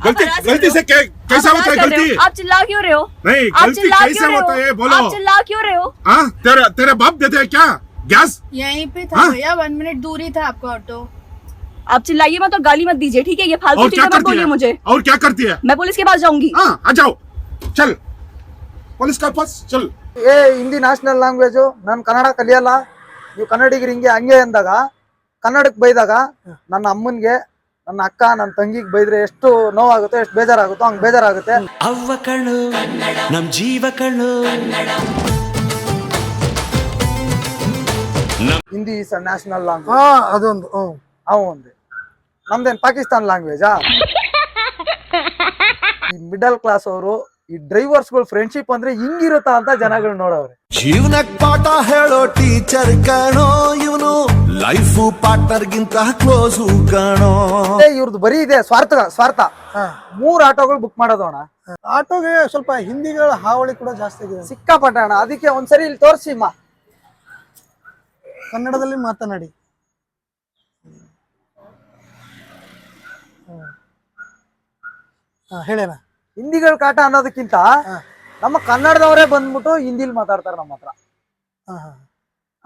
गलती गलती से कैसा होता है गलती? आप चिल्ला क्यों रहे हो? नहीं गलती कैसे होता है बोलो? आप चिल्ला क्यों रहे हो? हाँ तेरे बाप देते हैं क्या गैस? यहीं पे था भैया, 1 मिनट दूर ही था आपका ऑटो। आप चिल्लाइए मत और गाली मत दीजिए, ठीक है? ये फालतू और क्या चीजें मत करती बोलिए है? मुझे। और क्या करती है? मैं पुलिस के पास जाऊंगी। हाँ आ जाओ, चल पुलिस का पास चल. ಏ ಹಿಂದಿ ನ್ಯಾಷನಲ್ ಲ್ಯಾಂಗ್ವೇಜು, ನಾನು ಕನ್ನಡ ಕಲಿಯಲ್ಲ, ನೀವು ಕನ್ನಡಿಗರು ಹಿಂಗೆ ಹಂಗೆ ಅಂದಾಗ, ಕನ್ನಡಕ್ಕೆ ಬೈದಾಗ ನನ್ನ ಅಮ್ಮನಿಗೆ, ನನ್ನ ಅಕ್ಕ, ನನ್ನ ತಂಗಿಗೆ ಬೈದ್ರೆ ಎಷ್ಟು ನೋವಾಗುತ್ತೋ, ಎಷ್ಟು ಬೇಜಾರಾಗುತ್ತೋ ಹಂಗೆ ಬೇಜಾರಾಗುತ್ತೆ. ಅವ್ವ ಕಣ್ಣು ನಮ್ ಜೀವ ಕಣ್ಣು. Hindi is national language. ಅದೊಂದು ಒಂದು ನಮ್ದೇನು ಪಾಕಿಸ್ತಾನ್ ಲ್ಯಾಂಗ್ವೇಜಾ? ಈ ಮಿಡಲ್ ಕ್ಲಾಸ್ ಅವರು, ಈ ಡ್ರೈವರ್ಸ್ಗಳು ಫ್ರೆಂಡ್ಶಿಪ್ ಅಂದ್ರೆ ಹಿಂಗಿರುತ್ತಾ ಅಂತ ಜನಗಳು ನೋಡವ್ರೆ. ಜೀವನಕ್ ಪಾಠ ಹೇಳೋ ಟೀಚರ್ ಕಾಣೋ ಇವನು, ಲೈಫ್ ಪಾರ್ಟ್ನರ್ ಗಿಂತ ಕ್ಲೋಸ್ ಕಾಣೋ. ಇವ್ರದ್ದು ಬರೀ ಇದೆ ಸ್ವಾರ್ಥ. 3 ಆಟೋಗಳು ಬುಕ್ ಮಾಡೋದು ಅಣ್ಣ. ಆಟೋಗೆ ಸ್ವಲ್ಪ ಹಿಂದಿಗಳ ಹಾವಳಿ ಕೂಡ ಜಾಸ್ತಿ ಆಗಿದೆ, ಸಿಕ್ಕಾಪಟ್ಟೆ ಅಣ್ಣ. ಅದಕ್ಕೆ ಒಂದ್ಸರಿ ಇಲ್ಲಿ ತೋರಿಸಿ ಅಮ್ಮ, ಕನ್ನಡದಲ್ಲಿ ಮಾತನಾಡಿ. ಹೇಳೇನ ಹಿಂದಿಗಳ ಕಾಟ ಅನ್ನೋದಕ್ಕಿಂತ ನಮ್ಮ ಕನ್ನಡದವರೇ ಬಂದ್ಬಿಟ್ಟು ಹಿಂದಿಲಿ ಮಾತಾಡ್ತಾರೆ ನಮ್ಮ ಹತ್ರ.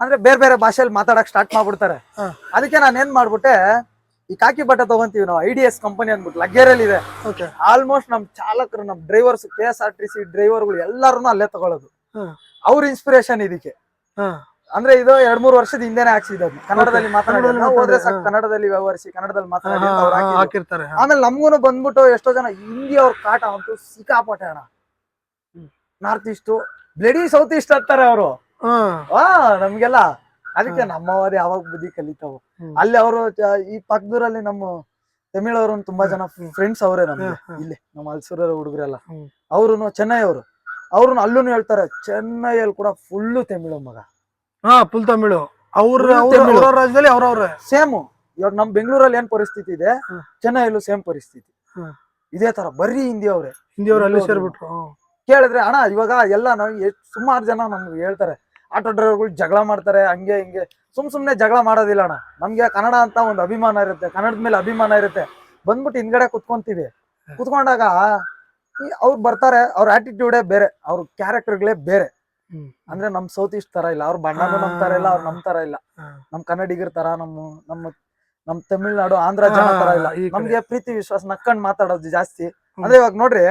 ಅಂದ್ರೆ ಬೇರೆ ಬೇರೆ ಭಾಷೆಯಲ್ಲಿ ಮಾತಾಡಕ್ ಸ್ಟಾರ್ಟ್ ಮಾಡ್ಬಿಡ್ತಾರೆ. ಅದಕ್ಕೆ ನಾನು ಏನ್ ಮಾಡ್ಬಿಟ್ಟೆ, ಈ ಕಾಕಿ ಬಟ್ಟೆ ತಗೊಂತೀವಿ ನಾವು, IDS ಕಂಪನಿ ಅಂದ್ಬಿಟ್ಟು ಲಗ್ಗೇರಲ್ಲಿ ಇದೆ. ಆಲ್ಮೋಸ್ಟ್ ನಮ್ ಚಾಲಕರು, ನಮ್ ಡ್ರೈವರ್ಸ್, KSRTC ಡ್ರೈವರ್ಗಳು ಎಲ್ಲಾರು ಅಲ್ಲೇ ತಗೊಳ್ಳೋದು. ಅವ್ರ ಇನ್ಸ್ಪಿರೇಷನ್ ಇದಕ್ಕೆ. ಅಂದ್ರೆ ಇದು 2-3 ವರ್ಷದ ಹಿಂದೆನೆ ಹಾಕ್ಸಿದ್ದು. ಕನ್ನಡದಲ್ಲಿ ಮಾತಾಡೋದು, ಕನ್ನಡದಲ್ಲಿ ವ್ಯವಹರಿಸಿ, ಕನ್ನಡದಲ್ಲಿ ಮಾತಾಡಿ ಹಾಕಿರ್ತಾರೆ. ಆಮೇಲೆ ನಮ್ಗೂನು ಬಂದ್ಬಿಟ್ಟು ಎಷ್ಟೋ ಜನ ಹಿಂದಿ ಅವ್ರ ಕಾಟ ಅಂತೂ ಸಿಕ್ಕಾಪಟ್ಟೆ ಅಣ್ಣ. North East, bloody south East ಅಂತಾರೆ ಅವರು. ನಮ್ಗೆಲ್ಲ ಅದಕ್ಕೆ ನಮ್ಮವರೇ ಯಾವಾಗ ಬುದ್ಧಿ ಕಲಿತಾವು. ಅಲ್ಲಿ ಅವರು ಈ ಪಕ್ಕದೂರಲ್ಲಿ ನಮ್ಮ ತಮಿಳವರು ತುಂಬಾ ಜನ ಫ್ರೆಂಡ್ಸ್ ಅವರೇ ನಮ್ಗೆ. ಇಲ್ಲಿ ನಮ್ಮ ಹಲ್ಸೂರ ಹುಡುಗರೆಲ್ಲ ಅವ್ರು ಚೆನ್ನೈ ಅವ್ರು ಅಲ್ಲೂ ಹೇಳ್ತಾರೆ, ಚೆನ್ನೈಯಲ್ಲಿ ಕೂಡ ಫುಲ್ಲು ತಮಿಳು ಮಗ. ಫುಲ್ ತಮಿಳು. ಅವ್ರ ರಾಜ್ಯದಲ್ಲಿ ಅವ್ರವ್ರೆ ಸೇಮ್. ಇವಾಗ ನಮ್ ಬೆಂಗಳೂರಲ್ಲಿ ಏನ್ ಪರಿಸ್ಥಿತಿ ಇದೆ, ಚೆನ್ನೈಯಲ್ಲೂ ಸೇಮ್ ಪರಿಸ್ಥಿತಿ ಇದೇ ತರ. ಬರೀ ಹಿಂದಿ ಹಿಂದಿಯವ್ರು ಅಲ್ಲಿ ಸೇರ್ಬಿಟ್ರು. ಕೇಳಿದ್ರೆ ಅಣ್ಣ ಇವಾಗ ಎಲ್ಲ ನಾವು ಸುಮಾರು ಜನ ನಮ್ಗೆ ಹೇಳ್ತಾರೆ, ಆಟೋ ಡ್ರೈವರ್ಗಳು ಜಗಳ ಮಾಡ್ತಾರೆ, ಹಂಗೆ ಹಿಂಗೆ. ಸುಮ್ನೆ ಜಗಳ ಮಾಡೋದಿಲ್ಲ ಅಣ್ಣ. ನಮ್ಗೆ ಕನ್ನಡ ಅಂತ ಒಂದು ಅಭಿಮಾನ ಇರುತ್ತೆ, ಕನ್ನಡದ ಮೇಲೆ ಅಭಿಮಾನ ಇರುತ್ತೆ. ಬಂದ್ಬಿಟ್ಟು ಹಿಂದ್ಗಡೆ ಕುತ್ಕೊಂತೀವಿ. ಕುತ್ಕೊಂಡಾಗ ಅವ್ರು ಬರ್ತಾರೆ, ಅವ್ರ ಆಟಿಟ್ಯೂಡೇ ಬೇರೆ, ಅವ್ರ ಕ್ಯಾರೆಕ್ಟರ್ಗಳೇ ಬೇರೆ. ಅಂದ್ರೆ ನಮ್ ಸೌತ್ ಈಸ್ಟ್ ತರ ಇಲ್ಲ, ಅವ್ರ ಬಣ್ಣನೂ ನಮ್ ತರ ಇಲ್ಲ, ಅವ್ರು ನಮ್ ತರ ಇಲ್ಲ. ನಮ್ ಕನ್ನಡಿಗರ ತರ, ನಮ್ ತಮಿಳ್ನಾಡು, ಆಂಧ್ರ ಜನ ತರ ಇಲ್ಲ. ನಮ್ಗೆ ಪ್ರೀತಿ ವಿಶ್ವಾಸ, ನಕ್ಕಂಡ್ ಮಾತಾಡೋದು ಜಾಸ್ತಿ. ಅಂದ್ರೆ ಇವಾಗ ನೋಡ್ರಿ,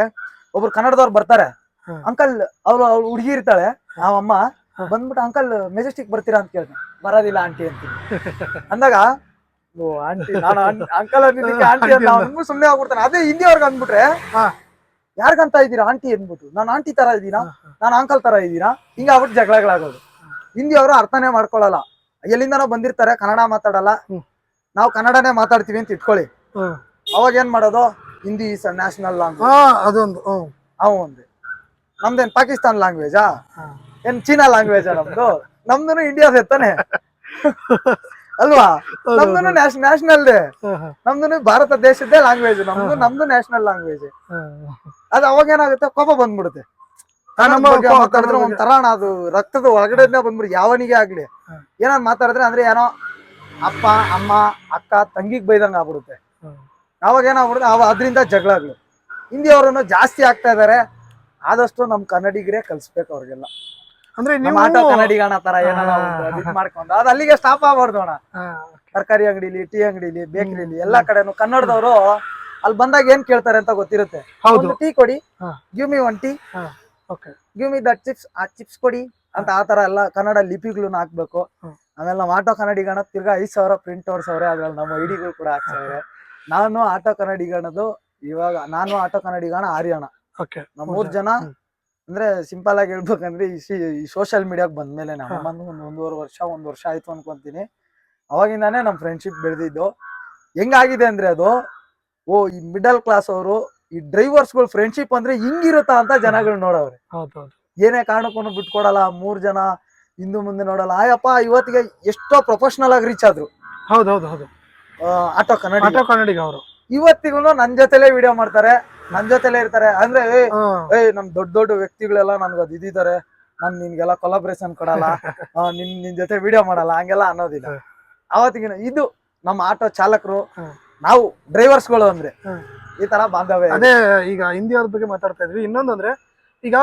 ಒಬ್ರು ಕನ್ನಡದವ್ರು ಬರ್ತಾರೆ, ಅಂಕಲ್ ಅವ್ರು ಹುಡುಗಿ ಇರ್ತಾಳೆ, ಅಮ್ಮ ಬಂದ್ಬಿಟ್ಟು ಅಂಕಲ್ ಮೆಜೆಸ್ಟಿಕ್ ಬರ್ತೀರಾ ಅಂತ ಕೇಳ್ತೀನಿ, ಬರೋದಿಲ್ಲ ಆಂಟಿ ಅಂತೀನಿ. ಅಂದಾಗ ಓ ಆಂಟಿ, ನಾನು ಅಂಕಲ್ ಆಂಟಿ ಅಂತ ಸುಮ್ನೆ ಆಗ್ಬಿಡ್ತಾನೆ. ಅದೇ ಹಿಂದಿ ಅವ್ರಿಗೆ ಅಂದ್ಬಿಟ್ರೆ, ಯಾರ್ಗಂತ ಇದೀರಾ ಆಂಟಿ ಅಂದ್ಬಿಟ್ಟು, ನಾನು ಆಂಟಿ ತರ ಇದೀನಾ, ನಾನು ಅಂಕಲ್ ತರ ಇದೀನಾ, ಹಿಂಗ ಆಗ್ಬಿಟ್ಟು ಜಗಳಗಳಾಗೋದು. ಹಿಂದಿ ಅವರು ಅರ್ಥನೇ ಮಾಡ್ಕೊಳಲ್ಲ. ಎಲ್ಲಿಂದನೋ ಬಂದಿರ್ತಾರೆ, ಕನ್ನಡ ಮಾತಾಡಲ್ಲ. ನಾವು ಕನ್ನಡನೇ ಮಾತಾಡ್ತೀವಿ ಅಂತ ಇಟ್ಕೊಳ್ಳಿ. ಅವಾಗ ಏನ್ ಮಾಡೋದು, ಹಿಂದಿ ಇಸ್ ನ್ಯಾಷನಲ್ ಲ್ಯಾಂಗ್ವೇಜ್. ಅದೊಂದು ಒಂದು ನಮ್ದೇನ್ ಪಾಕಿಸ್ತಾನ್ ಲ್ಯಾಂಗ್ವೇಜಾ? ಏನ್ ಚೀನಾ ಲ್ಯಾಂಗ್ವೇಜ್ ನಮ್ದು ಇಂಡಿಯಾದ ತಾನೆ ಅಲ್ವಾ? ನಮ್ದು ನ್ಯಾಷನಲ್ ಡೇ, ನಮ್ದು ಭಾರತ ದೇಶದ್ದೇ ಲ್ಯಾಂಗ್ವೇಜ್, ನಮ್ದು ನ್ಯಾಷನಲ್ ಲ್ಯಾಂಗ್ವೇಜ್. ಅದು ಅವಾಗ ಏನಾಗುತ್ತೆ, ಕೋಪ ಬಂದ್ಬಿಡುತ್ತೆ. ಮಾತಾಡಿದ್ರೆ ಒಂಥರ ಅದು ರಕ್ತದ ಒಳಗಡೆ ಬಂದ್ಬಿಡು. ಯಾವನಿಗೆ ಆಗ್ಲಿ ಏನಾದ್ರು ಮಾತಾಡಿದ್ರೆ, ಅಂದ್ರೆ ಏನೋ ಅಪ್ಪ ಅಮ್ಮ ಅಕ್ಕ ತಂಗಿಗ್ ಬೈದಂಗ ಆಗ್ಬಿಡುತ್ತೆ. ಅವಾಗ ಏನಾಗ್ಬಿಡುತ್ತೆ, ಅದ್ರಿಂದ ಜಗಳಗಳು. ಹಿಂದಿ ಅವರನ್ನು ಜಾಸ್ತಿ ಆಗ್ತಾ ಇದಾರೆ. ಆದಷ್ಟು ನಮ್ ಕನ್ನಡಿಗರೇ ಕಲ್ಸ್ಬೇಕು ಅವ್ರಿಗೆಲ್ಲ. ಅಂದ್ರೆ ಆಟೋ ಕನ್ನಡಿಗಣ ತರ ಏನಾರ ಮಾಡ್ಕೊಂಡು ಅದು ಅಲ್ಲಿಗೆ ಸ್ಟಾಪ್ ಆಗ್ಬಾರ್ದು ಅಣ್ಣ. ತರಕಾರಿ ಅಂಗಡಿಲಿ, ಟೀ ಅಂಗಡಿಲಿ, ಬೇಕರಿಲಿ ಎಲ್ಲಾ ಕಡೆನು ಕನ್ನಡದವರು ಅಲ್ಲಿ ಬಂದಾಗ ಏನ್ ಕೇಳ್ತಾರೆ ಅಂತ ಗೊತ್ತಿರುತ್ತೆ. ಟೀ ಕೊಡಿ, give me 1 tea, give me that chips, ಆ ಚಿಪ್ಸ್ ಕೊಡಿ ಅಂತ. ಆ ತರ ಎಲ್ಲ ಕನ್ನಡ ಲಿಪಿಗಳನ್ನ ಹಾಕ್ಬೇಕು. ಆಮೇಲೆ ನಾವ್ ಆಟೋ ಕನ್ನಡಿಗಣ ತಿರ್ಗಾ 5,000 ಪ್ರಿಂಟ್ ಹೊಡ್ಸವ್ರೆ. ಅದ್ರಲ್ಲಿ ನಮ್ಮ ಐಡಿಗಳು ಕೂಡ ಹಾಕ್ಸವ್ರೆ. ನಾನು ಆಟೋ ಕನ್ನಡಿಗಣದು ಇವಾಗ, ನಾನು ಆಟೋ ಕನ್ನಡಿಗಣ ಆರ್ಯಣ. ನಾವ್ 3 ಜನ. ಅಂದ್ರೆ ಸಿಂಪಲ್ ಆಗಿ ಹೇಳ್ಬೇಕಂದ್ರೆ, ಈ ಸೋಷಿಯಲ್ ಮೀಡಿಯಾಕ್ ಬಂದ್ಮೇಲೆ ನಮ್ಮ ಒಂದೂವರೆ ವರ್ಷ ಆಯ್ತು ಅನ್ಕೊಂತೀನಿ. ಅವಾಗಿಂದಾನೇ ನಮ್ ಫ್ರೆಂಡ್ಶಿಪ್ ಬೆಳೆದಿದ್ದು. ಹೆಂಗಾಗಿದೆ ಅಂದ್ರೆ ಅದು, ಓ ಈ ಮಿಡಲ್ ಕ್ಲಾಸ್ ಅವರು, ಈ ಡ್ರೈವರ್ಸ್ಗಳು ಫ್ರೆಂಡ್ಶಿಪ್ ಅಂದ್ರೆ ಹಿಂಗಿರುತ್ತಾ ಅಂತ ಜನಗಳು ನೋಡವ್ರೆ. ಏನೇ ಕಾರಣಕ್ಕೂ ಬಿಟ್ಕೊಡಲ್ಲ. 3 ಜನ ಹಿಂದೆ ಮುಂದೆ ನೋಡಲ್ಲ. ಆಯಪ್ಪ ಇವತ್ತಿಗೆ ಎಷ್ಟೋ ಪ್ರೊಫೆಷನಲ್ ಆಗಿ ರೀಚ್ ಆದ್ರು. ಆಟೋ ಕನ್ನಡಿಗ ಅವರು ಇವತ್ತಿಗೂ ನನ್ ಜೊತೆಲೆ ವಿಡಿಯೋ ಮಾಡ್ತಾರೆ, ನನ್ ಜೊತೆಲೆ ಇರ್ತಾರೆ. ಅಂದ್ರೆ ನಮ್ ದೊಡ್ಡ ವ್ಯಕ್ತಿಗಳೆಲ್ಲ ನನ್ಗೆ ಅದು ಇದಿದ್ದಾರೆ, ನಾನ್ ನಿನ್ಗೆಲ್ಲ ಕೊಲಾಬ್ರೇಷನ್ ಕೊಡಲ್ಲ, ನಿನ್ ಜೊತೆ ವಿಡಿಯೋ ಮಾಡಲ್ಲ, ಹಂಗೆಲ್ಲ ಅನ್ನೋದಿಲ್ಲ. ಅವತ್ತಿಗಿನ ಇದು ನಮ್ಮ ಆಟೋ ಚಾಲಕರು, ನಾವು ಡ್ರೈವರ್ಸ್ಗಳು ಅಂದ್ರೆ ಈ ತರ ಬಾಂಧವ್ಯ ಇದೆ. ಅದೇ ಈಗ ಹಿಂದಿ ಅವ್ರ ಬಗ್ಗೆ ಮಾತಾಡ್ತಾ ಇದ್ವಿ. ಇನ್ನೊಂದು ಅಂದ್ರೆ ಈಗ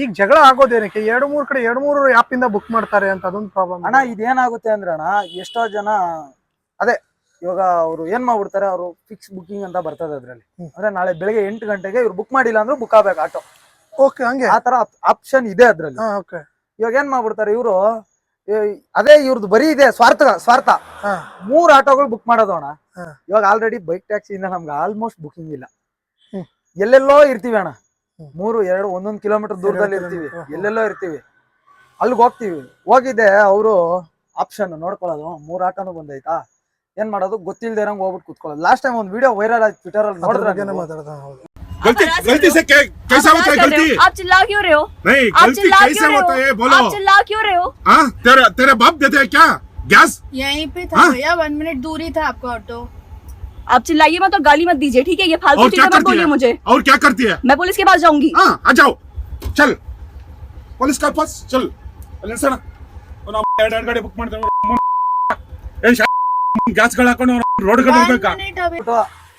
ಈಗ ಜಗಳ ಆಗೋದೇನಕ್ಕೆ 2-3 ಕಡೆ 2-3 ಆಪ್ ಇಂದ ಬುಕ್ ಮಾಡ್ತಾರೆ ಅಂತ ಅದೊಂದು ಪ್ರಾಬ್ಲಮ್. ಅಣ್ಣ ಇದೇನಾಗುತ್ತೆ ಅಂದ್ರೆ ಅಣ್ಣ ಎಷ್ಟೋ ಜನ ಅದೇ ಇವಾಗ ಅವ್ರು ಏನ್ ಮಾಡ್ಬಿಡ್ತಾರೆ, ಅವರು ಫಿಕ್ಸ್ ಬುಕಿಂಗ್ ಅಂತ ಬರ್ತದೆ ಅದ್ರಲ್ಲಿ. ಅಂದ್ರೆ ನಾಳೆ ಬೆಳಿಗ್ಗೆ 8 ಗಂಟೆಗೆ ಇವ್ರು ಬುಕ್ ಮಾಡಿಲ್ಲ ಅಂದ್ರೆ ಬುಕ್ ಆಗ್ಬೇಕು ಆಟೋ. ಓಕೆ, ಹಂಗೆ ಆ ತರ ಆಪ್ಷನ್ ಇದೆ ಅದ್ರಲ್ಲಿ. ಓಕೆ. ಇವಾಗ ಏನ್ ಮಾಡ್ಬಿಡ್ತಾರೆ ಇವರು, ಅದೇ ಇವ್ರದ್ದು ಬರೀ ಇದೆ ಸ್ವಾರ್ಥ 3 ಆಟೋಗಳು ಬುಕ್ ಮಾಡೋದು ಅಣ್ಣ. ಇವಾಗ ಆಲ್ರೆಡಿ ಬೈಕ್ ಟ್ಯಾಕ್ಸಿ ಇಂದ ನಮ್ಗೆ ಆಲ್ಮೋಸ್ಟ್ ಬುಕಿಂಗ್ ಇಲ್ಲ. ಎಲ್ಲೆಲ್ಲೋ ಇರ್ತೀವಿ ಅಣ್ಣ, 1 ಕಿಲೋಮೀಟರ್ ದೂರದಲ್ಲಿ ಇರ್ತೀವಿ, ಎಲ್ಲೆಲ್ಲೋ ಇರ್ತೀವಿ, ಅಲ್ಲಿಗೆ ಹೋಗ್ತೀವಿ. ಹೋಗಿದ್ದೆ ಅವರು ಆಪ್ಷನ್ ನೋಡ್ಕೊಳ್ಳೋದು 3 ಆಟೋನು ಬಂದೈತಾ, ಏನ್ ಮಾಡೋದು ಗೊತ್ತಿಲ್ದೇ ಇರಂಗ್ ಹೋಗ್ಬಿಟ್ಟು ಕುತ್ಕೊಳ್ಳೋದು. ಲಾಸ್ಟ್ ಟೈಮ್ ಒಂದು ವಿಡಿಯೋ ವೈರಲ್ ಆಯ್ತು ಟ್ವಿಟರ್ ಅಲ್ಲಿ, ನೋಡಿದ್ರೆ ಮಾತಾಡ್ತಾ. ಹೌದು. गलती से कैसा होता है गलती? आप चिल्ला क्यों रहे हो? नहीं, आप गलती चिल्ला कैसे क्यों रहे होता है हो? बोलो। आप चिल्ला क्यों रहे हो? हाँ, तेरे बाप देते हैं क्या गैस? यहीं पे था हाँ? भैया, 1 मिनट दूर ही था आपका ऑटो। आप चिल्लाइए मत और गाली मत दीजिए, ठीक है? ये फालतू और क्या चीजें मत करती बोलिए है? मुझे। और क्या करती है? मैं पुलिस के पास जाऊंगी। हाँ, आ जाओ, चल पुलिस का पास चल। ಸಣ ಗಾಡಿ ಬುಕ್ ಮಾಡ್ತಾರೆ, ಗ್ಯಾಸ್ಗಳು ಹಾಕೊಂಡು ರೋಡ್ಗಳು 1 ಹೋಗ್ಬೇಕಾ? मिनट अभी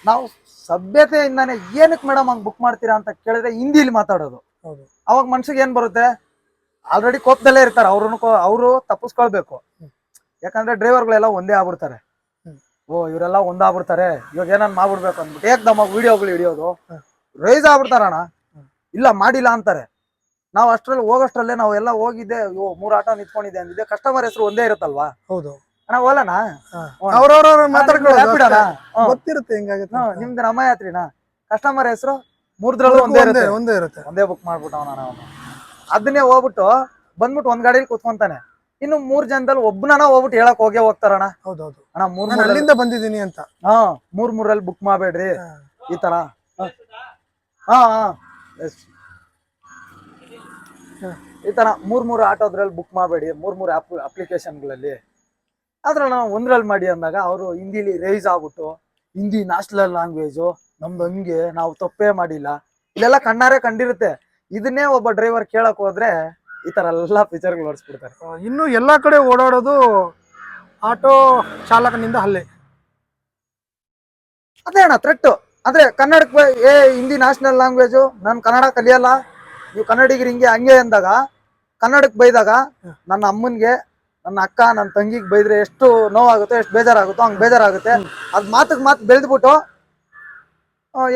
ನಾವು ಸಭ್ಯತೆಯಿಂದಾನೆ ಏನಕ್ಕೆ ಮೇಡಮ್ ಹಂಗ್ ಬುಕ್ ಮಾಡ್ತೀರಾ ಅಂತ ಕೇಳಿದ್ರೆ ಹಿಂದಿಲಿ ಮಾತಾಡೋದು. ಹೌದು. ಅವಾಗ ಮನ್ಸಿಗೆ ಏನ್ ಬರುತ್ತೆ, ಆಲ್ರೆಡಿ ಕೋಪದಲ್ಲೇ ಇರ್ತಾರೆ, ಅವರು ತಪ್ಪಿಸ್ಕೊಳ್ಬೇಕು. ಯಾಕಂದ್ರೆ ಡ್ರೈವರ್ಗಳೆಲ್ಲ ಒಂದೇ ಆಗ್ಬಿಡ್ತಾರೆ. ಓ ಇವರೆಲ್ಲ ಒಂದಾಗ್ಬಿಡ್ತಾರೆ, ಇವಾಗ ಏನಾನ್ ಮಾಡ್ಬಿಡ್ಬೇಕು ಅಂದ್ಬಿಟ್ಟು ಏಕ್ದಮ್ಮ ವಿಡಿಯೋಗಳು ಹಿಡಿಯೋದು, ರೈಸ್ ಆಗ್ಬಿಡ್ತಾರಣ್ಣ. ಇಲ್ಲ ಮಾಡಿಲ್ಲ ಅಂತಾರೆ. ನಾವು ಅಷ್ಟ್ರಲ್ಲಿ ಹೋಗೋಷ್ಟ್ರಲ್ಲೇ ನಾವು ಎಲ್ಲ ಹೋಗಿದ್ದೆ, 3 ಆಟೋ ನಿಂತ್ಕೊಂಡಿದ್ದೆ ಅಂದಿದ್ದೆ, ಕಸ್ಟಮರ್ ಹೆಸರು ಒಂದೇ ಇರುತ್ತಲ್ವಾ ಹೌದು. ಅಣ್ಣ ಓಲನ ಅವ್ರವ್ರ ಮಾತಾಡ್ಕೊಳ್ಳೋದು ರ್ಯಾಪಿಡೋನಾ? ಗೊತ್ತಿರುತ್ತೆ ಹೆಂಗಾಗುತ್ತೆ. ನಿಮ್ದು ನಮ್ಮಯಾತ್ರಿನಾ, ಕಸ್ಟಮರ್ ಹೆಸರು 3 ಒಂದೇ ಇರುತ್ತೆ, ಒಂದೇ ಇರುತ್ತೆ. ಒಂದೇ ಬುಕ್ ಮಾಡ್ಬಿಟ್ಟವನ ಅವನು. ಅದನ್ನೇ ಹೋಗ್ಬಿಟ್ಟು ಬಂದ್ಬಿಟ್ಟು ಒಂದ್ ಗಾಡಿಲಿ ಕೂತ್ಕೊಂತಾನೆ. ಇನ್ನು 3 ಜನದಲ್ಲಿ ಒಬ್ಬನ ಹೋಗ್ಬಿಟ್ಟು ಹೇಳಕ್ ಹೋಗ್ತಾರಣ್ಣ. ಹೌದೌದು. ಅಣ್ಣ ನಾನು ಅಲ್ಲಿಂದ ಬಂದಿದ್ದೀನಿ ಅಂತ. 3 ಬುಕ್ ಮಾಡ್ಬೇಡ್ರಿ ಈ ತರ. ಹಾ ಈ ತರ 3 ಆಟೋದ್ರಲ್ಲಿ ಬುಕ್ ಮಾಡಬೇಡಿ, 3 ಅಪ್ಲಿಕೇಶನ್ಗಳಲ್ಲಿ ಅದ್ರಲ್ಲಿ ನಾವು ಒಂದ್ರಲ್ಲಿ ಮಾಡಿ ಅಂದಾಗ ಅವರು ಹಿಂದಿಲಿ ರೈಸ್ ಆಗ್ಬಿಟ್ಟು ಹಿಂದಿ ನ್ಯಾಷನಲ್ ಲ್ಯಾಂಗ್ವೇಜು ನಮ್ದು ಹಂಗೆ, ನಾವು ತಪ್ಪೇ ಮಾಡಿಲ್ಲ, ಇಲ್ಲೆಲ್ಲ ಕಣ್ಣಾರೆ ಕಂಡಿರುತ್ತೆ. ಇದನ್ನೇ ಒಬ್ಬ ಡ್ರೈವರ್ ಕೇಳಕ್ ಹೋದ್ರೆ ಈ ತರ ಎಲ್ಲಾ ಪಿಕ್ಚರ್ಗಳು ಹೊಡ್ಸ್ಬಿಡ್ತಾರೆ. ಇನ್ನು ಎಲ್ಲಾ ಕಡೆ ಓಡಾಡೋದು ಆಟೋ ಚಾಲಕನಿಂದ ಹಲ್ಲೆ. ಅದೇ ಅಣ್ಣ ಥ್ರೆಟ್. ಅಂದ್ರೆ ಕನ್ನಡಕ್ಕೆ ಹಿಂದಿ ನ್ಯಾಷನಲ್ ಲ್ಯಾಂಗ್ವೇಜು, ನಾನು ಕನ್ನಡ ಕಲಿಯಲ್ಲ, ನೀವು ಕನ್ನಡಿಗರು ಹಿಂಗೆ ಹಂಗೆ ಅಂದಾಗ, ಕನ್ನಡಕ್ಕೆ ಬೈದಾಗ ನನ್ನ ಅಮ್ಮನ್ಗೆ, ನನ್ನ ಅಕ್ಕ, ನನ್ನ ತಂಗಿಗೆ ಬೈದ್ರೆ ಎಷ್ಟು ನೋವಾಗುತ್ತೋ, ಎಷ್ಟು ಬೇಜಾರಾಗುತ್ತೋ ಹಂಗೆ ಬೇಜಾರಾಗುತ್ತೆ. ಅದ್ ಮಾತು ಬೆಳೆದ್ಬಿಟ್ಟು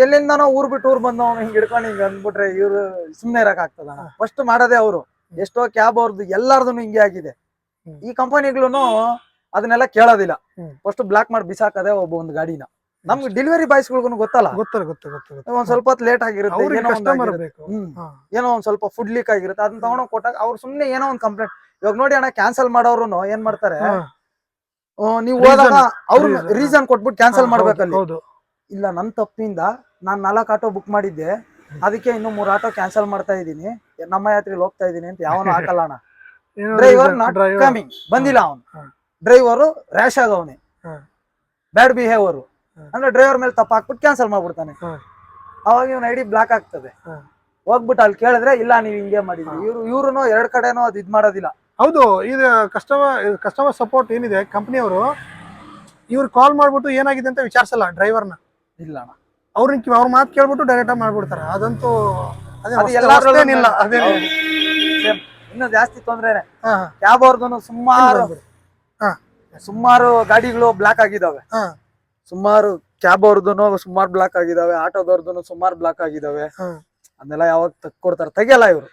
ಎಲ್ಲಿಂದನೋ ಊರ್ ಬಿಟ್ಟು ಊರ್ ಬಂದು ಹಿಂಗೆ ಹಿಡ್ಕೊಂಡು ಹಿಂಗೆ ಅಂದ್ಬಿಟ್ರೆ ಇವ್ರು ಸುಮ್ಮನೆ ಇರಕ್ ಆಗ್ತದ? ಫಸ್ಟ್ ಮಾಡೋದೇ ಅವರು. ಎಷ್ಟೋ ಕ್ಯಾಬ್ ಅವ್ರದ್ದು ಎಲ್ಲಾರ್ದು ಹಿಂಗೆ ಆಗಿದೆ. ಈ ಕಂಪನಿಗಳು ಅದನ್ನೆಲ್ಲ ಕೇಳೋದಿಲ್ಲ. ಫಸ್ಟ್ ಬ್ಲಾಕ್ ಮಾಡಿ ಬಿಸಾಕದೆ ಒಂದು ಗಾಡಿನ. ನಮ್ಗೆ ಡೆಲಿವರಿ ಬಾಯ್ಸ್ಗಳಿಗೂ ಗೊತ್ತಲ್ಲ, ಒಂದ್ ಸ್ವಲ್ಪ ಹೊತ್ತು ಲೇಟ್ ಆಗಿರುತ್ತೆ, ಏನೋ ಒಂದ್ ಸ್ವಲ್ಪ ಫುಡ್ ಲೀಕ್ ಆಗಿರುತ್ತೆ, ಅದನ್ನ ತಗೊಂಡೋಗಿ ಕೊಟ್ಟಾಗ ಅವ್ರು ಸುಮ್ನೆ ಏನೋ ಒಂದ್ ಕಂಪ್ಲೇಂಟ್. ಇವಾಗ ನೋಡಿ ಅಣ್ಣ, ಕ್ಯಾನ್ಸಲ್ ಮಾಡೋರು ಏನ್ ಮಾಡ್ತಾರೆ, ನೀವು ಹೋದಾಗ ಅವ್ರು ರೀಸನ್ ಕೊಟ್ಬಿಟ್ಟು ಕ್ಯಾನ್ಸಲ್ ಮಾಡ್ಬೇಕಲ್ಲಿ. ಇಲ್ಲ ನನ್ ತಪ್ಪಿಂದ ನಾನ್ 4 ಆಟೋ ಬುಕ್ ಮಾಡಿದ್ದೆ, ಅದಕ್ಕೆ ಇನ್ನು 3 ಆಟೋ ಕ್ಯಾನ್ಸಲ್ ಮಾಡ್ತಾ ಇದೀನಿ, ನಮ್ಮ ಯಾತ್ರೆಗೆ ಹೋಗ್ತಾ ಇದೀನಿ ಅಂತ ಯಾವನು ಹಾಕಲ್ಲ ಅಣ್ಣ. ಡ್ರೈವರ್ ನಾಟ್ ಕಮಿಂಗ್, ಬಂದಿಲ್ಲ ಅವನು. ಡ್ರೈವರು ರ್ಯಾಶ್ ಆಗವನೆ, ಬ್ಯಾಡ್ ಬಿಹೇವಿಯರ್ ಅಂದ್ರೆ ಡ್ರೈವರ್ ಮೇಲೆ ತಪ್ಪ ಹಾಕ್ಬಿಟ್ಟು ಕ್ಯಾನ್ಸಲ್ ಮಾಡ್ಬಿಡ್ತಾನೆ. ಅವಾಗ ಇವ್ನ ಐಡಿ ಬ್ಲಾಕ್ ಆಗ್ತದೆ. ಹೋಗ್ಬಿಟ್ಟು ಅಲ್ಲಿ ಕೇಳಿದ್ರೆ ಇಲ್ಲ ನೀವು ಹಿಂಗೆ ಮಾಡಿದ್ವಿ. ಇವ್ರು 2 ಕಡೆನೂ ಅದು ಇದ್ ಮಾಡೋದಿಲ್ಲ. ಹೌದು. ಇದು ಕಸ್ಟಮರ್ ಸಪೋರ್ಟ್ ಏನಿದೆ ಕಂಪನಿಯವರು, ಇವ್ರು ಕಾಲ್ ಮಾಡ್ಬಿಟ್ಟು ಏನಾಗಿದೆ ಅಂತ ವಿಚಾರಿಸಲ್ಲ ಡ್ರೈವರ್ನ. ಇಲ್ಲ ಅಣ್ಣ, ಅವ್ರ ಮಾತು ಕೇಳ್ಬಿಟ್ಟು ಡೈರೆಕ್ಟ್ ಆಗಿ ಮಾಡ್ಬಿಡ್ತಾರೆ. ಅದಂತೂ ಎಲ್ಲಾದ್ರಲ್ಲೇನಿಲ್ಲ, ಇನ್ನು ಜಾಸ್ತಿ ತೊಂದ್ರೆನೆ. ಕ್ಯಾಬ್ ಅವ್ರದ್ದು ಸುಮಾರು ಗಾಡಿಗಳು ಬ್ಲಾಕ್ ಆಗಿದಾವೆ, ಸುಮಾರು ಕ್ಯಾಬ್ ಅವ್ರದ್ದು ಸುಮಾರು ಬ್ಲಾಕ್ ಆಗಿದಾವೆ, ಆಟೋದವ್ರದ್ದು ಸುಮಾರು ಬ್ಲಾಕ್ ಆಗಿದಾವೆ. ಅದನ್ನೆಲ್ಲ ಯಾವಾಗ ಕೊಡ್ತಾರೆ, ತೆಗಿಯಲ್ಲ ಇವರು.